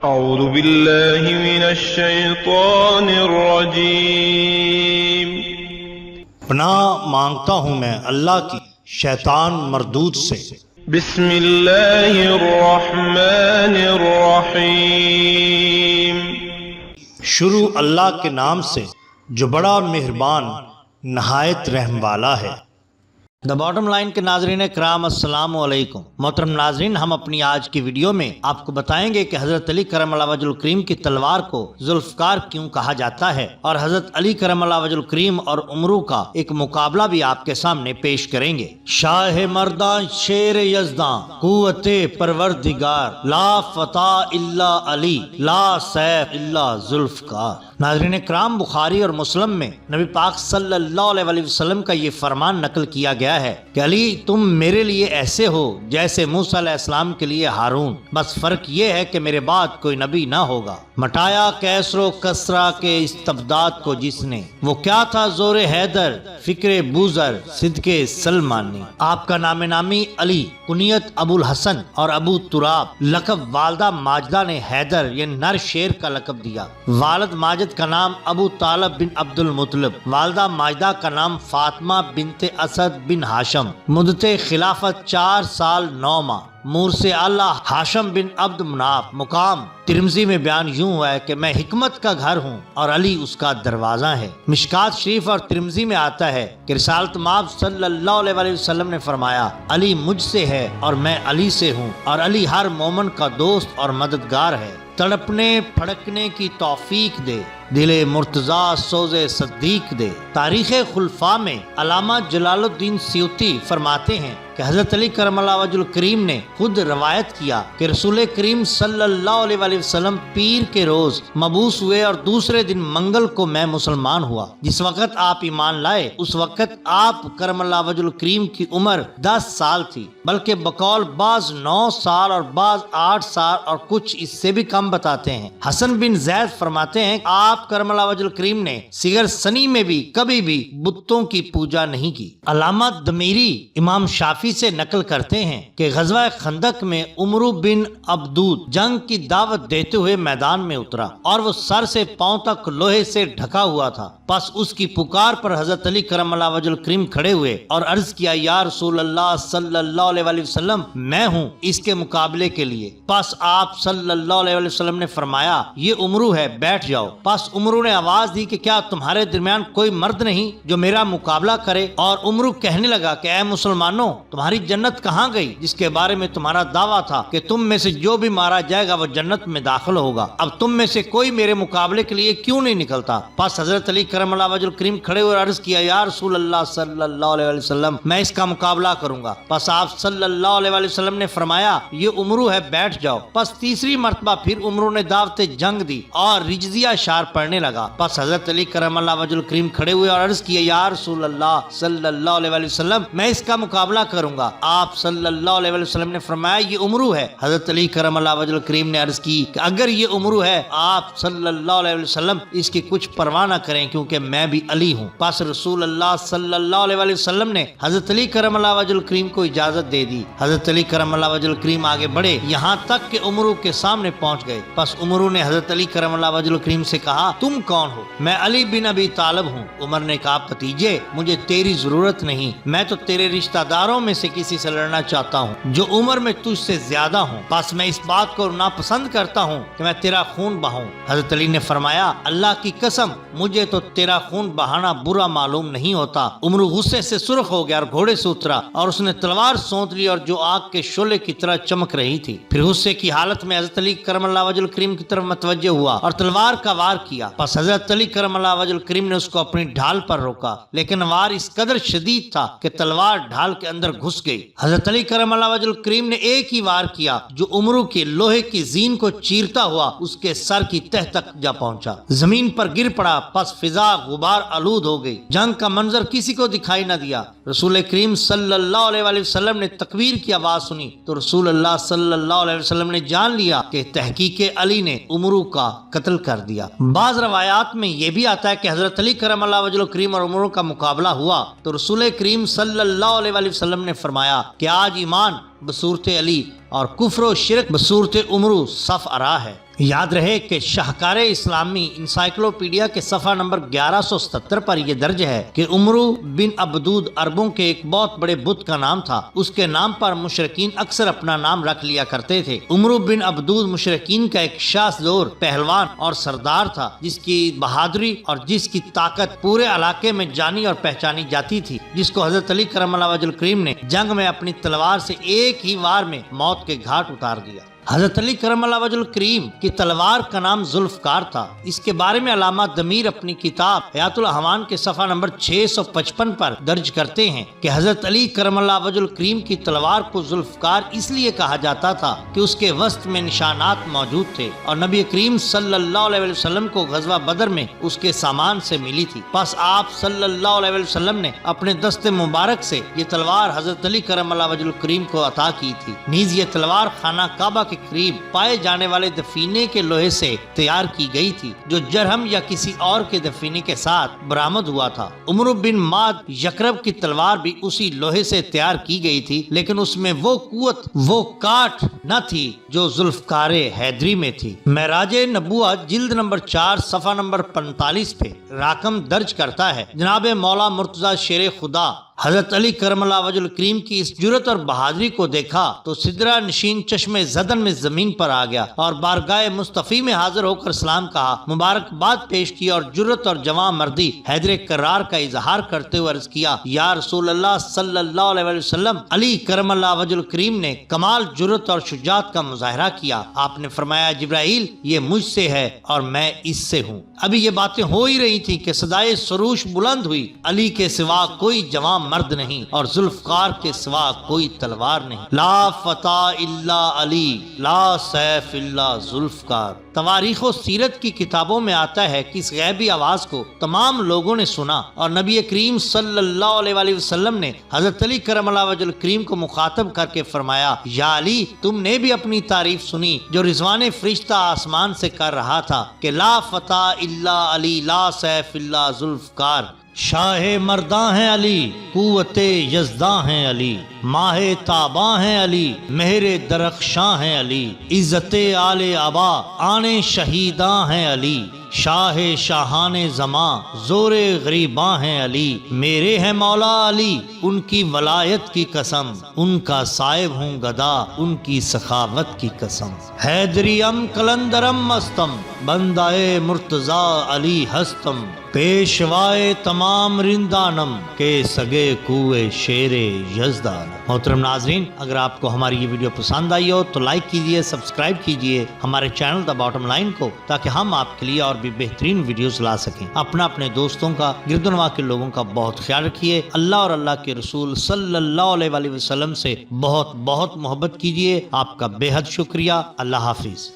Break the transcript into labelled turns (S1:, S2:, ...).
S1: اعوذ باللہ من الشیطان الرجیم۔
S2: پناہ مانگتا ہوں میں اللہ کی شیطان مردود سے۔
S1: بسم اللہ الرحمن الرحیم۔
S2: شروع اللہ کے نام سے جو بڑا مہربان نہایت رحم والا ہے۔ دا باٹم لائن کے ناظرین کرام السلام علیکم۔ محترم ناظرین، ہم اپنی آج کی ویڈیو میں آپ کو بتائیں گے کہ حضرت علی کرم اللہ وجہ الکریم کی تلوار کو ذوالفقار کیوں کہا جاتا ہے، اور حضرت علی کرم اللہ وجہ الکریم اور عمرو کا ایک مقابلہ بھی آپ کے سامنے پیش کریں گے۔ شاہ مرداں شیر یزداں قوت پروردگار، لا فتح الا علی، لا سیف الا ذوالفقار۔ ناظرین کرام، بخاری اور مسلم میں نبی پاک صلی اللہ علیہ وسلم کا یہ فرمان نقل کیا گیا ہے کہ علی تم میرے لیے ایسے ہو جیسے موسیٰ علیہ السلام کے لیے ہارون، بس فرق یہ ہے کہ میرے بعد کوئی نبی نہ ہوگا۔ مٹایا کیسر و کسرا کے استبداد کو جس نے، وہ کیا تھا زور حیدر فکر بوذر صدق سلمان نے۔ آپ کا نام نامی علی، کنیت ابو الحسن اور ابو تراب، لقب والدہ ماجدہ نے حیدر یعنی نر شیر کا لقب دیا۔ والد ماجد کا نام ابو طالب بن عبد المطلب، والدہ ماجدہ کا نام فاطمہ بنت اسد بن ہاشم۔ مدت خلافت 4 سال 9 ماہ۔ مورث اعلیٰ ہاشم بن عبد مناف۔ مقام ترمذی میں بیان یوں ہوا ہے کہ میں حکمت کا گھر ہوں اور علی اس کا دروازہ ہے۔ مشکات شریف اور ترمذی میں آتا ہے کہ رسالت مآب صلی اللہ علیہ وسلم نے فرمایا، علی مجھ سے ہے اور میں علی سے ہوں، اور علی ہر مومن کا دوست اور مددگار ہے۔ تڑپنے پھڑکنے کی توفیق دے، دل مرتضیٰ سوز صدیق دے۔ تاریخ خلفاء میں علامہ جلال الدین سیوطی فرماتے ہیں کہ حضرت علی کرم اللہ وجہ الکریم نے خود روایت کیا کہ رسول کریم صلی اللہ علیہ وسلم پیر کے روز مبعوث ہوئے اور دوسرے دن منگل کو میں مسلمان ہوا۔ جس وقت آپ ایمان لائے اس وقت آپ کرم اللہ وجہ الکریم کی عمر 10 سال تھی، بلکہ بقول بعض 9 سال اور بعض 8 سال اور کچھ اس سے بھی کم بتاتے ہیں۔ حسن بن زید فرماتے ہیں آپ کرم اللہ وجہ الکریم نے صغر سنی میں بھی کبھی بھی بتوں کی پوجا نہیں کی۔ علامہ دمیری امام شافعی سے نقل کرتے ہیں کہ غزوہ خندق میں عمرو بن عبدود جنگ کی دعوت دیتے ہوئے میدان میں اترا اور وہ سر سے پاؤں تک لوہے سے ڈھکا ہوا تھا۔ پس اس کی پکار پر حضرت علی کرم اللہ وجہ الکریم کھڑے ہوئے اور عرض کیا، یا رسول اللہ صلی اللہ علیہ وسلم، میں ہوں اس کے مقابلے کے لیے۔ پس آپ صلی اللہ علیہ وسلم نے فرمایا، یہ عمرو ہے، بیٹھ جاؤ۔ پس عمرو نے آواز دی کہ کیا تمہارے درمیان کوئی مرد نہیں جو میرا مقابلہ کرے؟ اور عمرو کہنے لگا کہ اے مسلمانوں، تمہاری جنت کہاں گئی جس کے بارے میں تمہارا دعویٰ تھا کہ تم میں سے جو بھی مارا جائے گا وہ جنت میں داخل ہوگا؟ اب تم میں سے کوئی میرے مقابلے کے لیے کیوں نہیں نکلتا؟ پس حضرت علی کرم اللہ وجہ الکریم کھڑے ہوئے عرض کیا، یا رسول اللہ صلی اللہ علیہ وسلم، میں اس کا مقابلہ کروں گا۔ پس آپ صلی اللہ علیہ وسلم نے فرمایا، یہ عمرو ہے، بیٹھ جاؤ۔ پس تیسری مرتبہ پھر عمرو نے دعوت جنگ دی اور رجزیہ اشعار پڑھنے لگا۔ پس حضرت علی کرم اللہ وجہ الکریم کھڑے ہوئے اور عرض کیا، یا رسول اللہ صلی اللہ علیہ وسلم، میں اس کا مقابلہ کروں گا۔ آپ صلی اللہ علیہ وسلم نے فرمایا، یہ عمرو ہے۔ حضرت علی کرم اللہ وجہ الکریم نے عرض کی کہ اگر یہ عمرو ہے آپ صلی اللہ علیہ وسلم اس کی کچھ پرواہ نہ کریں، کیونکہ میں بھی علی ہوں۔ پس رسول اللہ صلی اللہ علیہ وسلم نے حضرت علی کرم اللہ وجہ الکریم کو اجازت دے دی۔ حضرت علی کرم اللہ وجہ الکریم آگے بڑھے یہاں تک کہ عمرو کے سامنے پہنچ گئے۔ پس عمرو نے حضرت علی کرم اللہ وجہ الکریم سے کہا، تم کون ہو؟ میں علی بن ابی طالب ہوں۔ عمر نے کہا، بھتیجے مجھے تیری ضرورت نہیں، میں تو تیرے رشتہ داروں میں سے کسی سے لڑنا چاہتا ہوں جو عمر میں تجھ سے زیادہ ہوں، بس میں اس بات کو ناپسند کرتا ہوں کہ میں تیرا خون بہاؤں۔ حضرت علی نے فرمایا، اللہ کی قسم مجھے تو تیرا خون بہانا برا معلوم نہیں ہوتا۔ عمرو غصے سے سرخ ہو گیا اور گھوڑے سے اترا اور اس نے تلوار سونت لی اور جو آگ کے شعلے کی طرح چمک رہی تھی۔ پھر غصے کی حالت میں حضرت علی کرم اللہ وجہ الکریم کی طرف متوجہ ہوا اور تلوار کا وار کیا۔ پس حضرت علی کرم اللہ وجہ الکریم نے اس کو اپنی ڈھال پر روکا، لیکن وار اس قدر شدید تھا کہ تلوار ڈھال کے اندر گھس گئی۔ حضرت علی کرم اللہ وجہ الکریم نے ایک ہی وار کیا جو عمرو کے لوہے کی زین کو چیرتا ہوا اس کے سر کی تہ تک جا پہنچا، زمین پر گر پڑا۔ پس فضا غبار آلود ہو گئی، جنگ کا منظر کسی کو دکھائی نہ دیا۔ رسول کریم صلی اللہ علیہ وسلم نے تکبیر کی آواز سنی تو رسول اللہ صلی اللہ علیہ وسلم نے جان لیا کہ تحقیق علی نے عمرو کا قتل کر دیا۔ بعض روایات میں یہ بھی آتا ہے کہ حضرت علی کرم اللہ وجہ الکریم اور عمرو کا مقابلہ ہوا تو رسول کریم صلی اللہ علیہ وسلم نے فرمایا کہ آج ایمان بصورت علی اور کفر و شرک بصورت عمرو صف ارا ہے۔ یاد رہے کہ شاہکار اسلامی انسائکلوپیڈیا کے صفحہ نمبر 1177 پر یہ درج ہے کہ عمرو بن عبدود عربوں کے ایک بہت بڑے بت کا نام تھا۔ اس کے نام پر مشرکین اکثر اپنا نام رکھ لیا کرتے تھے۔ عمرو بن عبدود مشرکین کا ایک شاہ زور پہلوان اور سردار تھا، جس کی بہادری اور جس کی طاقت پورے علاقے میں جانی اور پہچانی جاتی تھی، جس کو حضرت علی کرم اللہ وجہ الکریم نے جنگ میں اپنی تلوار سے ایک ہی وار میں موت کے گھاٹ اتار دیا۔ حضرت علی کرم اللہ وجہ الکریم کی تلوار کا نام ذوالفقار تھا۔ اس کے بارے میں علامہ ضمیر اپنی کتاب حیات الاحوان کے صفحہ نمبر 655 پر درج کرتے ہیں کہ حضرت علی کرم اللہ وجہ الکریم کی تلوار کو ذوالفقار اس لیے کہا جاتا تھا کہ اس کے وسط میں نشانات موجود تھے اور نبی کریم صلی اللہ علیہ وسلم کو غزوہ بدر میں اس کے سامان سے ملی تھی۔ پس آپ صلی اللہ علیہ وسلم نے اپنے دست مبارک سے یہ تلوار حضرت علی کرم اللہ وجہ الکریم کو عطا کی تھی۔ نیز یہ تلوار خانہ کعبہ کے قریب پائے جانے والے دفینے کے لوہے سے تیار کی گئی تھی، جو جرہم یا کسی اور کے دفینے کے ساتھ برآمد ہوا تھا۔ عمرو بن ماد یکرب کی تلوار بھی اسی لوہے سے تیار کی گئی تھی، لیکن اس میں وہ قوت، وہ کاٹ نہ تھی جو ذوالفقار حیدری میں تھی۔ معراج نبوت جلد نمبر 4 صفحہ نمبر 45 پہ رقم درج کرتا ہے، جناب مولا مرتضی شیر خدا حضرت علی کرم اللہ وجہ الکریم کی اس جرت اور بہادری کو دیکھا تو سدرہ نشین چشم زدن میں زمین پر آ گیا اور بارگاہ مصطفی میں حاضر ہو کر سلام کہا، مبارکباد پیش کی اور جرت اور جواں مردی حیدر کرار کا اظہار کرتے ہوئے عرض کیا، یا رسول اللہ صلی اللہ علیہ وسلم، علی کرم اللہ وجہ الکریم نے کمال جرت اور شجاعت کا مظاہرہ کیا۔ آپ نے فرمایا، جبرائیل یہ مجھ سے ہے اور میں اس سے ہوں۔ ابھی یہ باتیں ہو ہی رہی تھی کہ صدائے سروش بلند ہوئی، علی کے سوا کوئی جواں مرد نہیں اور ذوالفقار کے سوا کوئی تلوار نہیں۔ لا فتح الا علی، لا سیف الا ذوالفقار۔ تواریخ و سیرت کی کتابوں میں آتا ہے کہ اس غیبی آواز کو تمام لوگوں نے سنا اور نبی کریم صلی اللہ علیہ وآلہ وسلم نے حضرت علی کرم اللہ وجہ الکریم کو مخاطب کر کے فرمایا، یا علی، تم نے بھی اپنی تعریف سنی جو رضوان فرشتہ آسمان سے کر رہا تھا کہ لا فتح الا علی، لا سیف الا ذوالفقار۔ شاہ مرداں ہیں علی، قوت یزداں ہیں علی، ماہ تاباں ہیں علی، مہر درخشاں ہیں علی، عزت آل آبا آنے شہیداں ہیں علی، شاہ شاہان زماں زور غریباں ہیں علی، میرے ہیں مولا علی، ان کی ولایت کی قسم، ان کا صاحب ہوں گدا، ان کی سخاوت کی قسم۔ حیدریم کلندرم مستم، بندائے مرتضی علی ہستم، پیشوائے تمام رندانم کے سگے کوئے شیر یزدان۔ محترم ناظرین، اگر آپ کو ہماری یہ ویڈیو پسند آئی ہو تو لائک کیجئے، سبسکرائب کیجئے ہمارے چینل دا باٹم لائن کو، تاکہ ہم آپ کے لیے اور بھی بہترین ویڈیوز لا سکیں۔ اپنے دوستوں کا، گرد و نواح کے لوگوں کا بہت خیال رکھیے۔ اللہ اور اللہ کے رسول صلی اللہ علیہ وآلہ وسلم سے بہت بہت محبت کیجئے۔ آپ کا بے حد شکریہ۔ اللہ حافظ۔